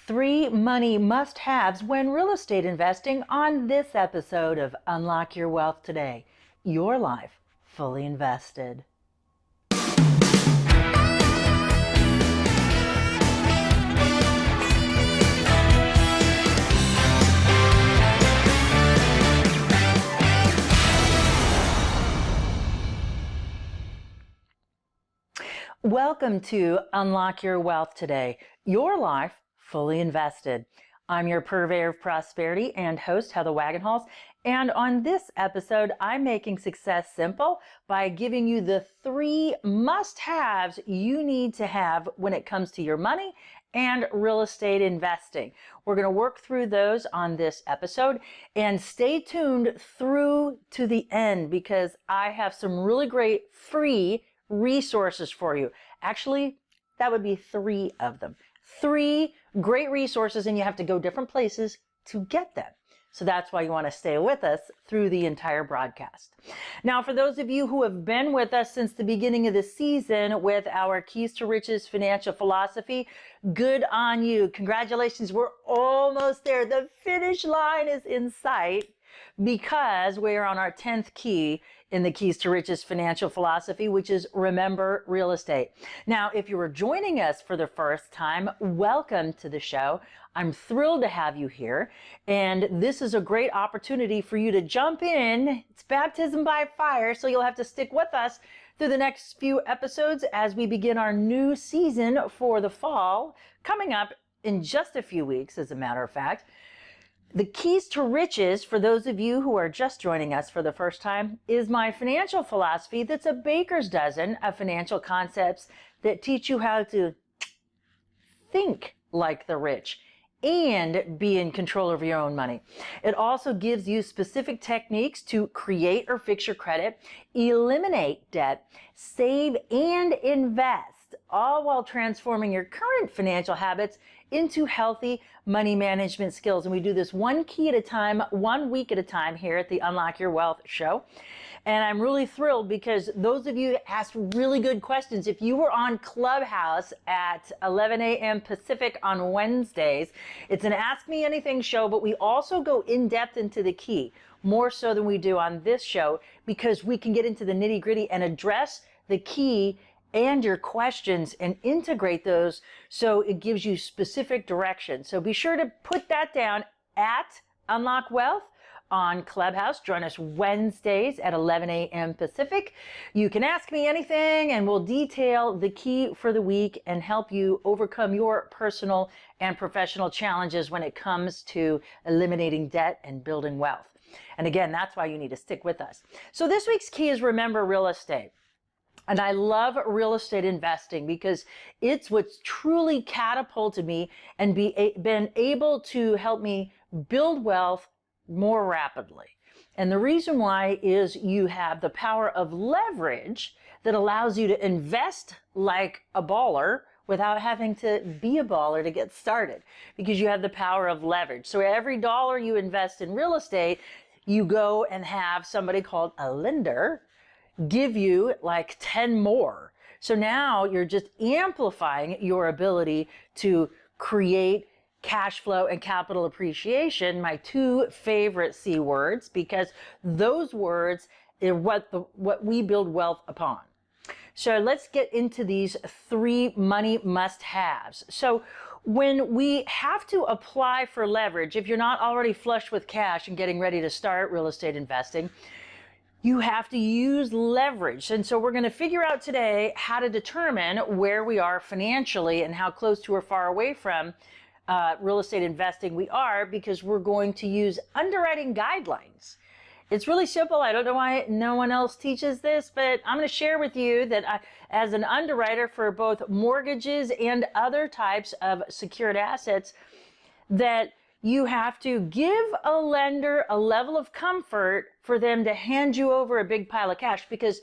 Three money must-haves when real estate investing on this episode of Unlock Your Wealth Today. Your life fully invested. Welcome to Unlock Your Wealth Today. Your life fully invested. I'm your purveyor of prosperity and host, Heather Wagenhals. And on this episode, I'm making success simple by giving you the three must-haves you need to have when it comes to your money and real estate investing. We're going to work through those on this episode, and stay tuned through to the end because I have some really great free resources for you. Actually, that would be three of them. Three great resources, and you have to go different places to get them. So that's why you want to stay with us through the entire broadcast. Now, for those of you who have been with us since the beginning of the season with our Keys to Riches financial philosophy, good on you. Congratulations. We're almost there. The finish line is in sight because we're on our 10th key in the Keys to Riches financial philosophy, which is remember real estate. Now, if you are joining us for the first time, welcome to the show. I'm thrilled to have you here. And this is a great opportunity for you to jump in. It's baptism by fire, so you'll have to stick with us through the next few episodes as we begin our new season for the fall, coming up in just a few weeks, as a matter of fact. The Keys to Riches, for those of you who are just joining us for the first time, is my financial philosophy that's a baker's dozen of financial concepts that teach you how to think like the rich and be in control of your own money. It also gives you specific techniques to create or fix your credit, eliminate debt, save and invest, all while transforming your current financial habits into healthy money management skills. And we do this one key at a time, 1 week at a time here at the Unlock Your Wealth show. And I'm really thrilled because those of you asked really good questions. If you were on Clubhouse at 11 a.m. Pacific on Wednesdays, it's an Ask Me Anything show, but we also go in depth into the key, more so than we do on this show, because we can get into the nitty gritty and address the key and your questions and integrate those so it gives you specific direction. So be sure to put that down at Unlock Wealth on Clubhouse. Join us Wednesdays at 11 a.m. Pacific. You can ask me anything and we'll detail the key for the week and help you overcome your personal and professional challenges when it comes to eliminating debt and building wealth. And again, that's why you need to stick with us. So this week's key is remember real estate. And I love real estate investing because it's what's truly catapulted me and been able to help me build wealth more rapidly. And the reason why is you have the power of leverage that allows you to invest like a baller without having to be a baller to get started, because you have the power of leverage. So every dollar you invest in real estate, you go and have somebody called a lender give you like 10 more. So now you're just amplifying your ability to create cash flow and capital appreciation, my two favorite C words, because those words are what we build wealth upon. So let's get into these three money must-haves. So when we have to apply for leverage, if you're not already flush with cash and getting ready to start real estate investing, you have to use leverage. And so we're going to figure out today how to determine where we are financially and how close to or far away from real estate investing we are, because we're going to use underwriting guidelines. It's really simple. I don't know why no one else teaches this, but I'm going to share with you that as an underwriter for both mortgages and other types of secured assets, that you have to give a lender a level of comfort for them to hand you over a big pile of cash, because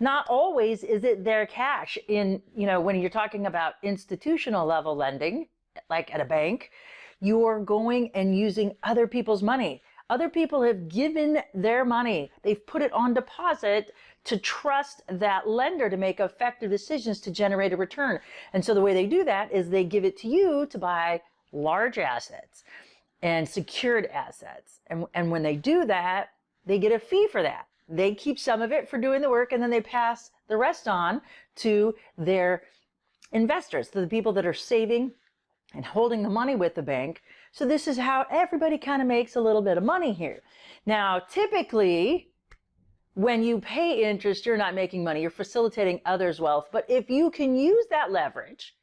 not always is it their cash. When you're talking about institutional level lending, like at a bank, you're going and using other people's money. Other people have given their money. They've put it on deposit to trust that lender to make effective decisions to generate a return. And so the way they do that is they give it to you to buy large assets and secured assets. And when they do that, they get a fee for that. They keep some of it for doing the work, and then they pass the rest on to their investors, to the people that are saving and holding the money with the bank. So this is how everybody kind of makes a little bit of money here. Now, typically, when you pay interest, you're not making money. You're facilitating others' wealth. But if you can use that leverage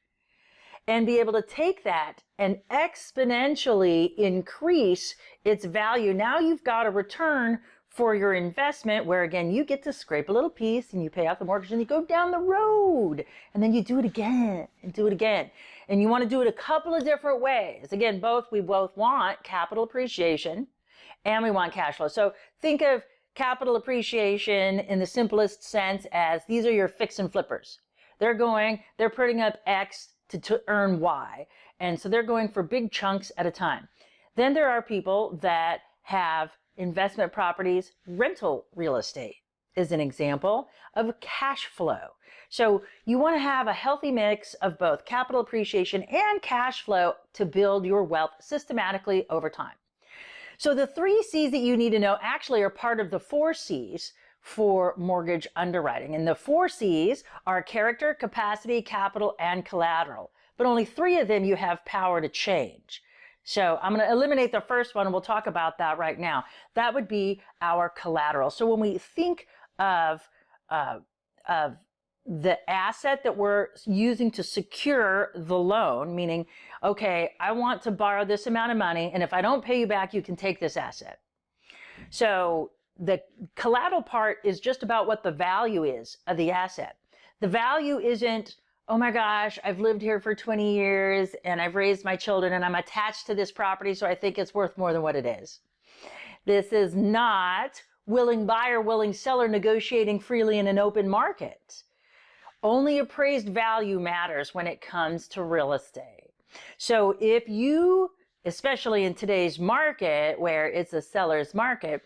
and be able to take that and exponentially increase its value, now you've got a return for your investment where, again, you get to scrape a little piece and you pay off the mortgage and you go down the road and then you do it again and do it again. And you want to do it a couple of different ways. Again, we both want capital appreciation and we want cash flow. So think of capital appreciation in the simplest sense as these are your fix and flippers. They're putting up X to earn Y. And so they're going for big chunks at a time. Then there are people that have investment properties. Rental real estate is an example of cash flow. So you want to have a healthy mix of both capital appreciation and cash flow to build your wealth systematically over time. So the 3 C's that you need to know actually are part of the 4 C's for mortgage underwriting. And the 4 C's are character, capacity, capital, and collateral. But only 3 of them you have power to change. So I'm going to eliminate the first one, and we'll talk about that right now. That would be our collateral. So when we think of the asset that we're using to secure the loan, meaning, okay, I want to borrow this amount of money, and if I don't pay you back, you can take this asset. So the collateral part is just about what the value is of the asset. The value isn't, oh my gosh, I've lived here for 20 years and I've raised my children and I'm attached to this property, so I think it's worth more than what it is. This is not willing buyer, willing seller negotiating freely in an open market. Only appraised value matters when it comes to real estate. So if you, especially in today's market where it's a seller's market,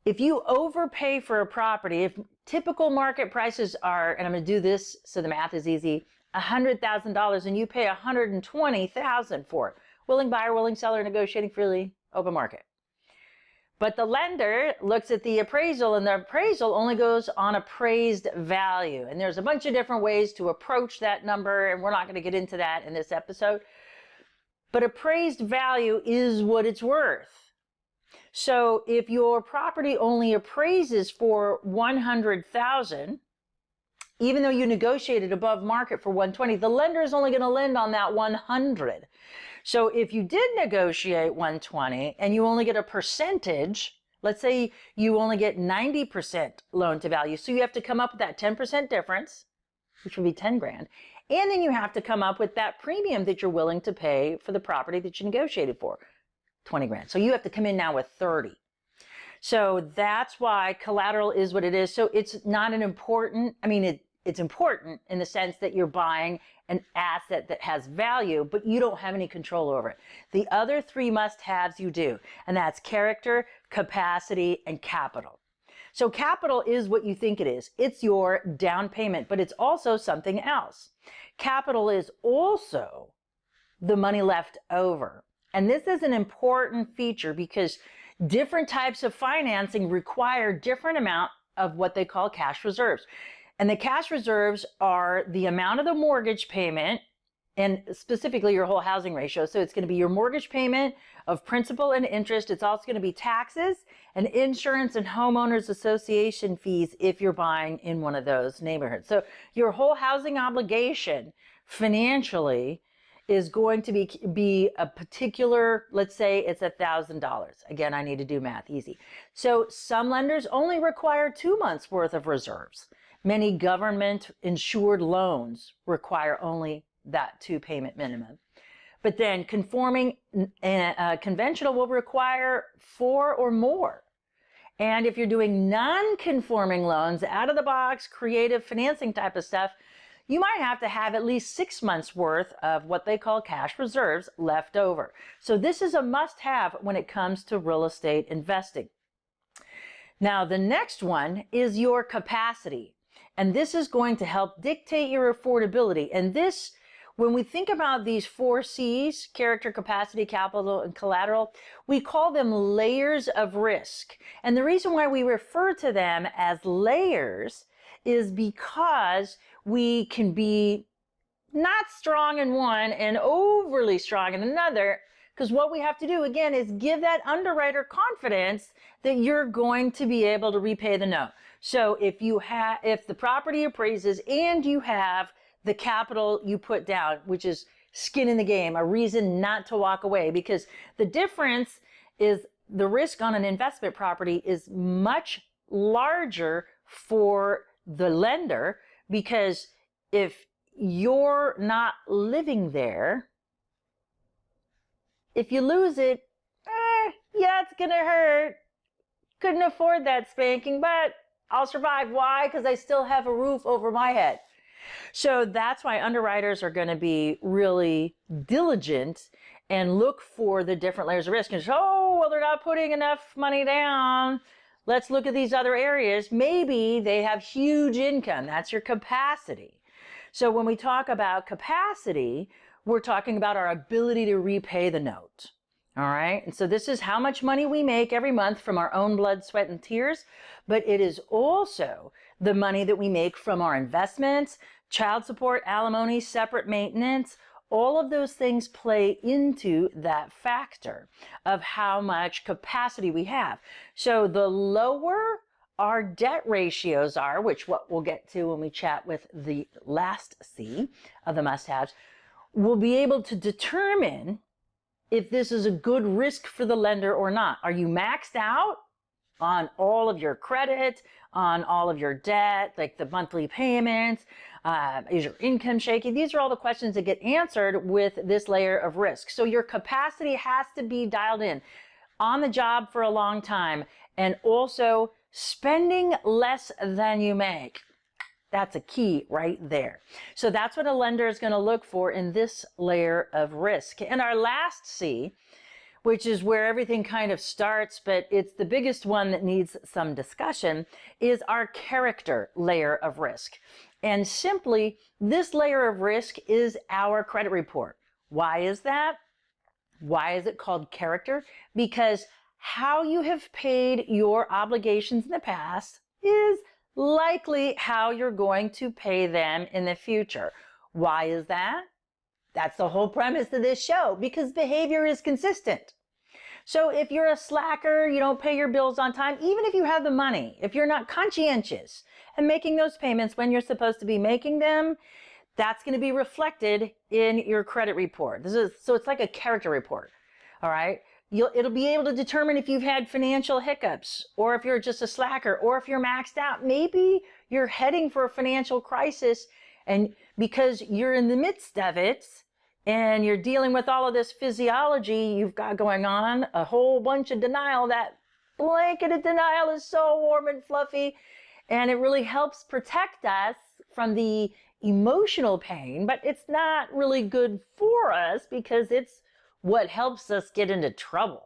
if you overpay for a property, if typical market prices are, and I'm going to do this so the math is easy, $100,000 and you pay $120,000 for it, willing buyer, willing seller, negotiating freely, open market. But the lender looks at the appraisal, and the appraisal only goes on appraised value. And there's a bunch of different ways to approach that number, and we're not going to get into that in this episode. But appraised value is what it's worth. So if your property only appraises for $100,000, even though you negotiated above market for $120,000, the lender is only going to lend on that $100,000. So if you did negotiate $120,000 and you only get a percentage, let's say you only get 90% loan to value, so you have to come up with that 10% difference, which would be $10,000, and then you have to come up with that premium that you're willing to pay for the property that you negotiated for. $20,000. So you have to come in now with 30. So that's why collateral is what it is. So it's not an important, it's important in the sense that you're buying an asset that has value, but you don't have any control over it. The other 3 must-haves you do, and that's character, capacity, and capital. So capital is what you think it is. It's your down payment, but it's also something else. Capital is also the money left over. And this is an important feature because different types of financing require different amount of what they call cash reserves. And the cash reserves are the amount of the mortgage payment and specifically your whole housing ratio. So it's going to be your mortgage payment of principal and interest. It's also going to be taxes and insurance and homeowners association fees if you're buying in one of those neighborhoods. So your whole housing obligation financially is going to be a particular, let's say it's $1,000. Again, I need to do math easy. So some lenders only require 2 months worth of reserves. Many government insured loans require only that 2 payment minimum. But then conforming conventional will require 4 or more. And if you're doing non-conforming loans, out of the box, creative financing type of stuff, you might have to have at least 6 months worth of what they call cash reserves left over. So this is a must-have when it comes to real estate investing. Now, the next one is your capacity. And this is going to help dictate your affordability. And this when we think about these 4 C's, character, capacity, capital, and collateral, we call them layers of risk. And the reason why we refer to them as layers is because we can be not strong in one and overly strong in another, because what we have to do again is give that underwriter confidence that you're going to be able to repay the note. So if the property appraises and you have the capital you put down, which is skin in the game, a reason not to walk away, because the difference is the risk on an investment property is much larger for the lender, because if you're not living there, if you lose it, yeah, it's gonna hurt. Couldn't afford that spanking, but I'll survive. Why? Because I still have a roof over my head. So that's why underwriters are going to be really diligent and look for the different layers of risk. And so, oh, well, they're not putting enough money down. Let's look at these other areas. Maybe they have huge income. That's your capacity. So when we talk about capacity, we're talking about our ability to repay the note. All right. And so this is how much money we make every month from our own blood, sweat, and tears. But it is also the money that we make from our investments, child support, alimony, separate maintenance. All of those things play into that factor of how much capacity we have. So the lower our debt ratios are, which what we'll get to when we chat with the last C of the must-haves, we'll be able to determine if this is a good risk for the lender or not. Are you maxed out on all of your credit, on all of your debt, like the monthly payments? Is your income shaky? These are all the questions that get answered with this layer of risk. So your capacity has to be dialed in, on the job for a long time, and also spending less than you make. That's a key right there. So that's what a lender is going to look for in this layer of risk. And our last C, which is where everything kind of starts, but it's the biggest one that needs some discussion, is our character layer of risk. And simply, this layer of risk is our credit report. Why is that? Why is it called character? Because how you have paid your obligations in the past is likely how you're going to pay them in the future. Why is that? That's the whole premise of this show, because behavior is consistent. So if you're a slacker, you don't pay your bills on time, even if you have the money, if you're not conscientious and making those payments when you're supposed to be making them, that's going to be reflected in your credit report. So it's like a character report. All right. It'll be able to determine if you've had financial hiccups, or if you're just a slacker, or if you're maxed out. Maybe you're heading for a financial crisis, and because you're in the midst of it and you're dealing with all of this physiology you've got going on, a whole bunch of denial. That blanketed denial is so warm and fluffy, and it really helps protect us from the emotional pain, but it's not really good for us because it's what helps us get into trouble.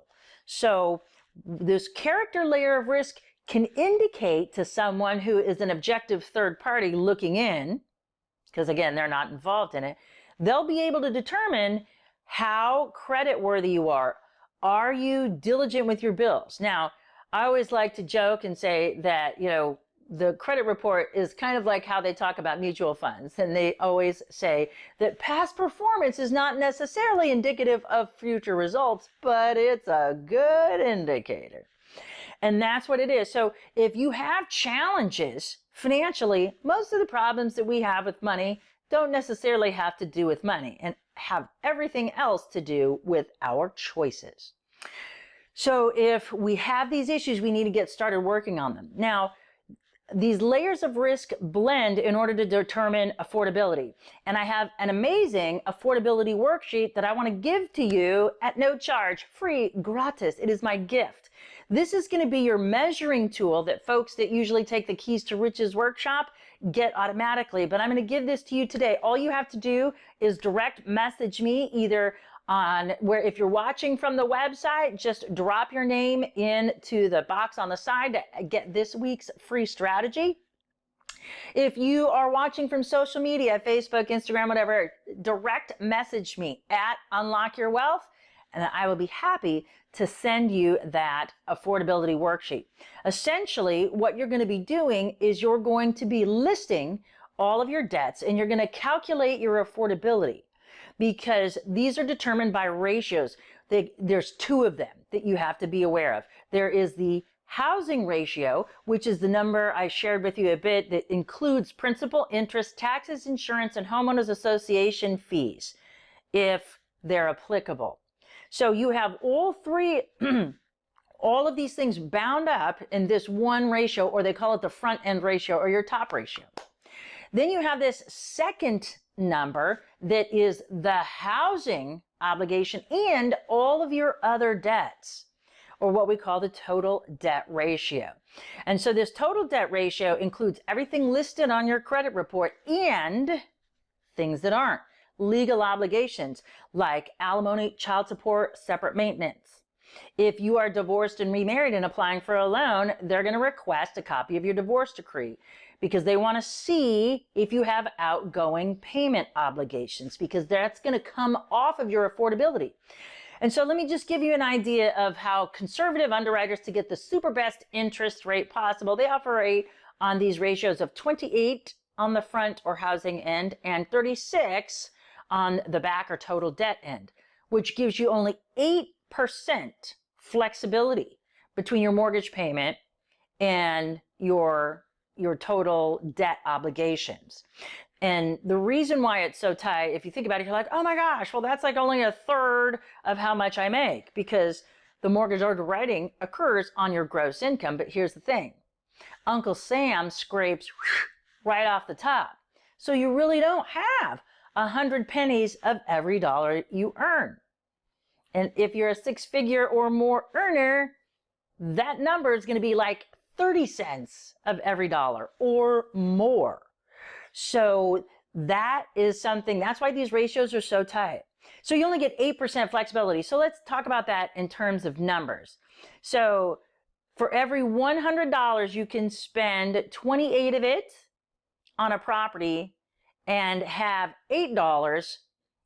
So this character layer of risk can indicate to someone who is an objective third party looking in, because again, they're not involved in it, they'll be able to determine how creditworthy you are. Are you diligent with your bills? Now, I always like to joke and say that, the credit report is kind of like how they talk about mutual funds. And they always say that past performance is not necessarily indicative of future results, but it's a good indicator. And that's what it is. So if you have challenges financially, most of the problems that we have with money don't necessarily have to do with money, and have everything else to do with our choices. So if we have these issues, we need to get started working on them. Now, these layers of risk blend in order to determine affordability. And I have an amazing affordability worksheet that I want to give to you at no charge, free, gratis. It is my gift. This is going to be your measuring tool that folks that usually take the Keys to Riches workshop get automatically. But I'm going to give this to you today. All you have to do is direct message me either on where, if you're watching from the website, just drop your name into the box on the side to get this week's free strategy. If you are watching from social media, Facebook, Instagram, whatever, direct message me at Unlock Your Wealth, and I will be happy to send you that affordability worksheet. Essentially, what you're going to be doing is you're going to be listing all of your debts and you're going to calculate your affordability, because these are determined by ratios. There's two of them that you have to be aware of. There is the housing ratio, which is the number I shared with you a bit, that includes principal, interest, taxes, insurance, and homeowners association fees, if they're applicable. So you have all three, all of these things bound up in this one ratio, or they call it the front end ratio or your top ratio. Then you have this second number that is the housing obligation and all of your other debts, or what we call the total debt ratio. And so this total debt ratio includes everything listed on your credit report and things that aren't. Legal obligations like alimony, child support, separate maintenance. If you are divorced and remarried and applying for a loan, they're going to request a copy of your divorce decree, because they want to see if you have outgoing payment obligations, because that's going to come off of your affordability. And so let me just give you an idea of how conservative underwriters, to get the super best interest rate possible, they operate on these ratios of 28 on the front or housing end and 36 on the back or total debt end, which gives you only 8% flexibility between your mortgage payment and your total debt obligations. And the reason why it's so tight, if you think about it, you're like, oh my gosh, well, that's like only a third of how much I make, because the mortgage underwriting occurs on your gross income. But here's the thing. Uncle Sam scrapes right off the top. So you really don't have 100 pennies of every dollar you earn. And if you're a six-figure or more earner, that number is going to be like 30 cents of every dollar or more. So that is something, that's why these ratios are so tight. So you only get 8% flexibility. So let's talk about that in terms of numbers. So for every $100, you can spend 28 of it on a property and have $8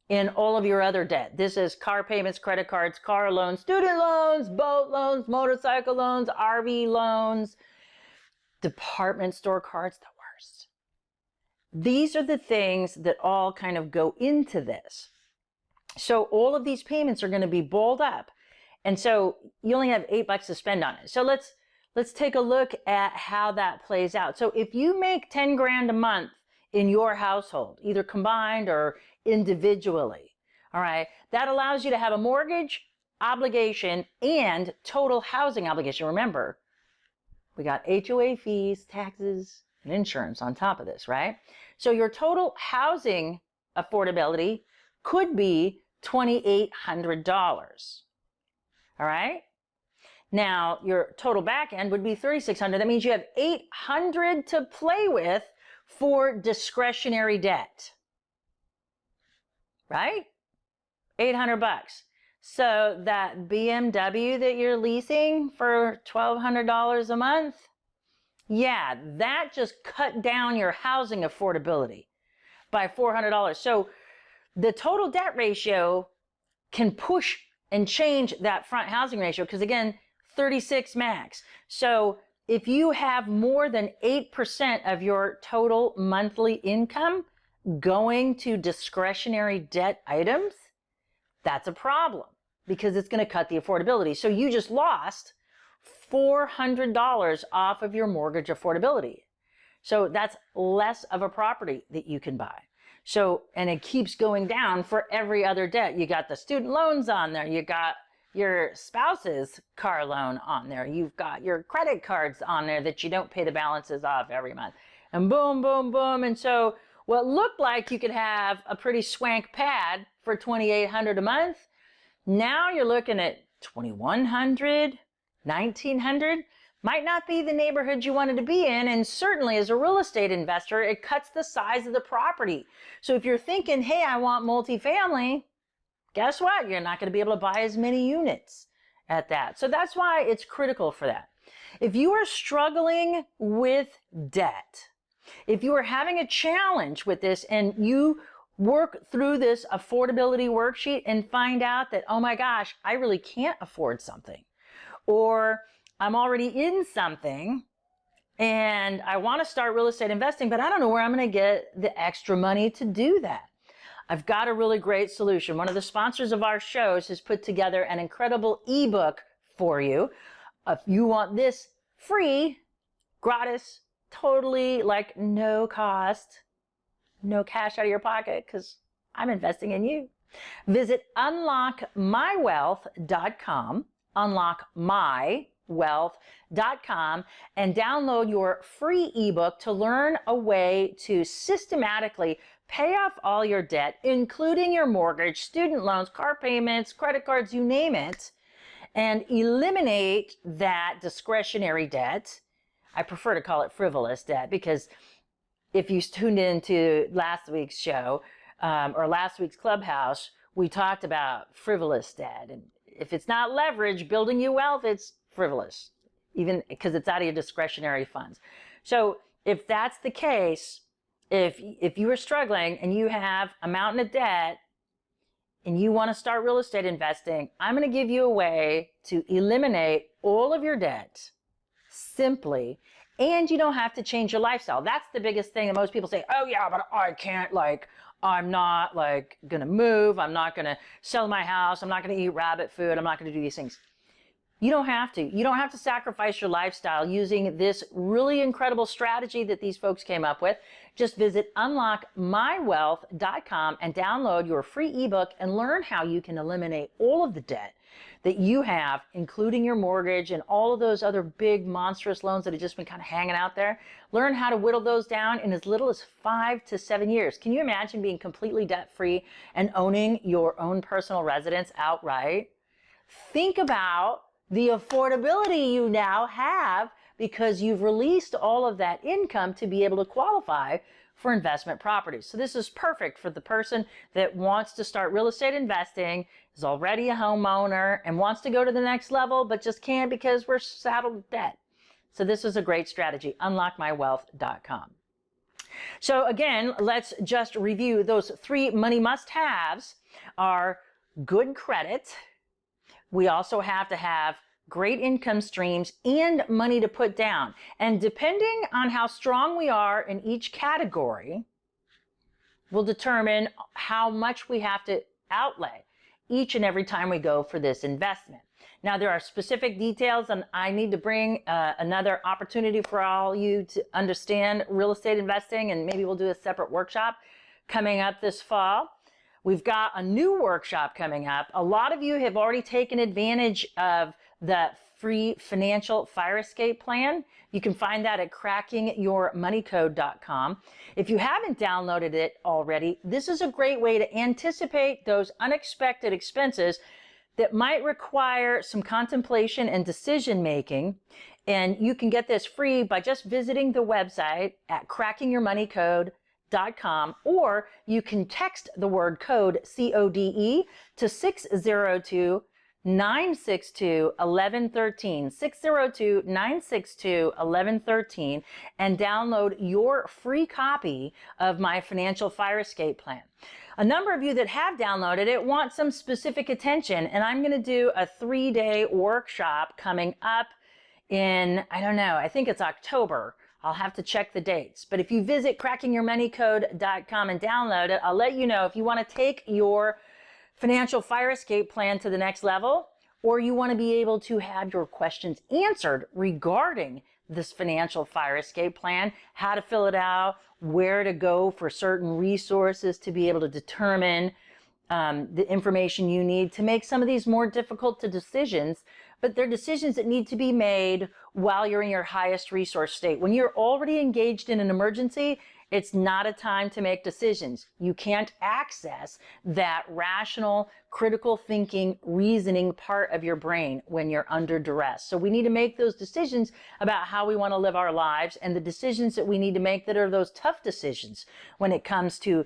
in all of your other debt. This is car payments, credit cards, car loans, student loans, boat loans, motorcycle loans, RV loans, department store cards, the worst. These are the things that all kind of go into this. So all of these payments are going to be balled up. And so you only have $8 to spend on it. So let's take a look at how that plays out. So if you make 10 grand a month in your household, either combined or individually, all right, that allows you to have a mortgage obligation and total housing obligation. Remember, we got HOA fees, taxes, and insurance on top of this, right? So your total housing affordability could be $2,800. All right? Now, your total back end would be $3,600. That means you have $800 to play with for discretionary debt. Right? $800. So that BMW that you're leasing for $1,200 a month, yeah, that just cut down your housing affordability by $400. So the total debt ratio can push and change that front housing ratio, because again, 36 max. So if you have more than 8% of your total monthly income going to discretionary debt items, that's a problem, because it's going to cut the affordability. So you just lost $400 off of your mortgage affordability. So that's less of a property that you can buy. So, and it keeps going down for every other debt. You got the student loans on there. You got your spouse's car loan on there. You've got your credit cards on there that you don't pay the balances off every month. And boom, boom, boom. And so what looked like you could have a pretty swank pad for $2,800 a month, now you're looking at $2,100, $1,900. Might not be the neighborhood you wanted to be in, and certainly as a real estate investor, it cuts the size of the property. So if you're thinking, hey, I want multifamily, guess what? You're not going to be able to buy as many units at that. So that's why it's critical for that. If you are struggling with debt, If you are having a challenge with this and you work through this affordability worksheet and find out that, oh my gosh, I really can't afford something, or I'm already in something and I want to start real estate investing, but I don't know where I'm going to get the extra money to do that. I've got a really great solution. One of the sponsors of our shows has put together an incredible ebook for you. If you want this free, gratis, totally like no cost, no cash out of your pocket, because I'm investing in you. Visit unlockmywealth.com, unlockmywealth.com, and download your free ebook to learn a way to systematically pay off all your debt, including your mortgage, student loans, car payments, credit cards, you name it, and eliminate that discretionary debt. I prefer to call it frivolous debt, because if you tuned into last week's show or last week's Clubhouse, we talked about frivolous debt. And if it's not leverage building you wealth, it's frivolous, even because it's out of your discretionary funds. So if that's the case, if you are struggling and you have a mountain of debt and you want to start real estate investing, I'm going to give you a way to eliminate all of your debt simply, and you don't have to change your lifestyle. That's the biggest thing that most people say, oh yeah, but I can't, like, I'm not like gonna move, I'm not gonna sell my house, I'm not gonna eat rabbit food, I'm not gonna do these things. You don't have to. You don't have to sacrifice your lifestyle using this really incredible strategy that these folks came up with. Just visit unlockmywealth.com and download your free ebook and learn how you can eliminate all of the debt that you have, including your mortgage and all of those other big monstrous loans that have just been kind of hanging out there. Learn how to whittle those down in as little as 5 to 7 years. Can you imagine being completely debt-free and owning your own personal residence outright? Think about the affordability you now have because you've released all of that income to be able to qualify for investment properties. So this is perfect for the person that wants to start real estate investing, is already a homeowner, and wants to go to the next level, but just can't because we're saddled with debt. So this is a great strategy, unlockmywealth.com. So again, let's just review those 3 money must-haves are good credit. We also have to have great income streams and money to put down. And depending on how strong we are in each category will determine how much we have to outlay each and every time we go for this investment. Now, there are specific details, and I need to bring another opportunity for all you to understand real estate investing, and maybe we'll do a separate workshop coming up this fall. We've got a new workshop coming up. A lot of you have already taken advantage of the free financial fire escape plan. You can find that at crackingyourmoneycode.com. If you haven't downloaded it already, this is a great way to anticipate those unexpected expenses that might require some contemplation and decision making. And you can get this free by just visiting the website at crackingyourmoneycode.com, or you can text the word code CODE to 602-962-1113, 602-962-1113, and download your free copy of my financial fire escape plan. A number of you that have downloaded it want some specific attention, and I'm going to do a 3-day workshop coming up in, I don't know, I think it's October. I'll have to check the dates. But if you visit crackingyourmoneycode.com and download it, I'll let you know if you want to take your financial fire escape plan to the next level, or you want to be able to have your questions answered regarding this financial fire escape plan, how to fill it out, where to go for certain resources to be able to determine the information you need to make some of these more difficult decisions, but they're decisions that need to be made while you're in your highest resource state. When you're already engaged in an emergency, it's not a time to make decisions. You can't access that rational, critical thinking, reasoning part of your brain when you're under duress. So we need to make those decisions about how we want to live our lives, and the decisions that we need to make that are those tough decisions when it comes to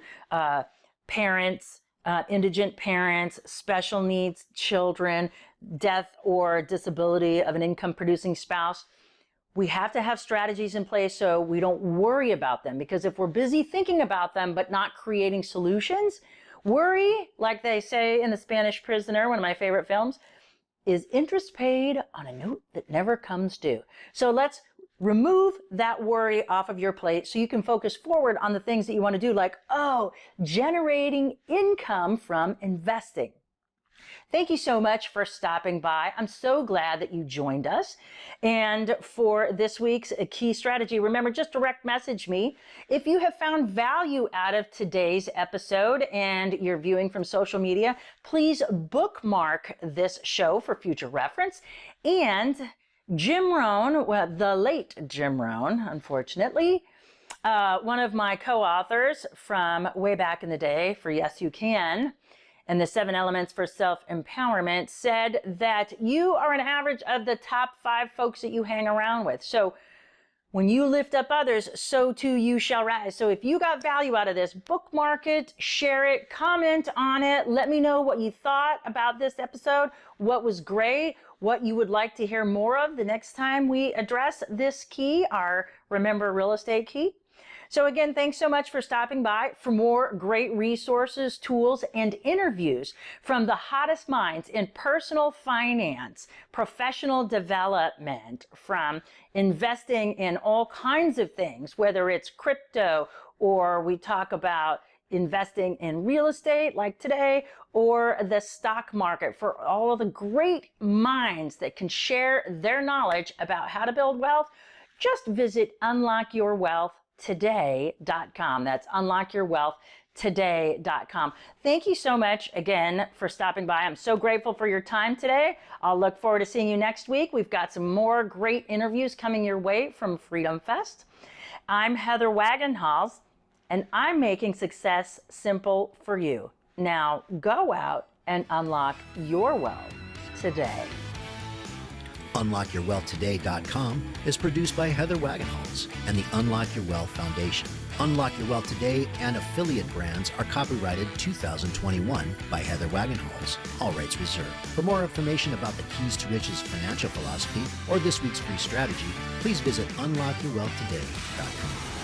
parents, indigent parents, special needs children, death or disability of an income producing spouse. we have to have strategies in place so we don't worry about them, because if we're busy thinking about them but not creating solutions, worry, like they say in The Spanish Prisoner, one of my favorite films, is interest paid on a note that never comes due. So let's remove that worry off of your plate so you can focus forward on the things that you want to do, like, generating income from investing. Thank you so much for stopping by. I'm so glad that you joined us. And for this week's key strategy, remember, just direct message me if you have found value out of today's episode and you're viewing from social media. Please bookmark this show for future reference. And Jim Rohn, well, the late Jim Rohn, unfortunately, one of my co-authors from way back in the day for Yes You Can, and the 7 Elements for Self-Empowerment, said that you are an average of the top 5 folks that you hang around with. So when you lift up others, so too you shall rise. So if you got value out of this, bookmark it, share it, comment on it. Let me know what you thought about this episode, what was great, what you would like to hear more of the next time we address this key, our Remember Real Estate key. So again, thanks so much for stopping by. For more great resources, tools, and interviews from the hottest minds in personal finance, professional development, from investing in all kinds of things, whether it's crypto or we talk about investing in real estate like today, or the stock market, for all of the great minds that can share their knowledge about how to build wealth, just visit unlockyourwealthtoday.com. That's unlockyourwealthtoday.com. Thank you so much again for stopping by. I'm so grateful for your time today. I'll look forward to seeing you next week. We've got some more great interviews coming your way from Freedom Fest. I'm Heather Wagenhals, and I'm making success simple for you. Now go out and unlock your wealth today. UnlockYourWealthToday.com is produced by Heather Wagenhals and the Unlock Your Wealth Foundation. Unlock Your Wealth Today and affiliate brands are copyrighted 2021 by Heather Wagenhals, all rights reserved. For more information about the Keys to Riches financial philosophy or this week's free strategy, please visit UnlockYourWealthToday.com.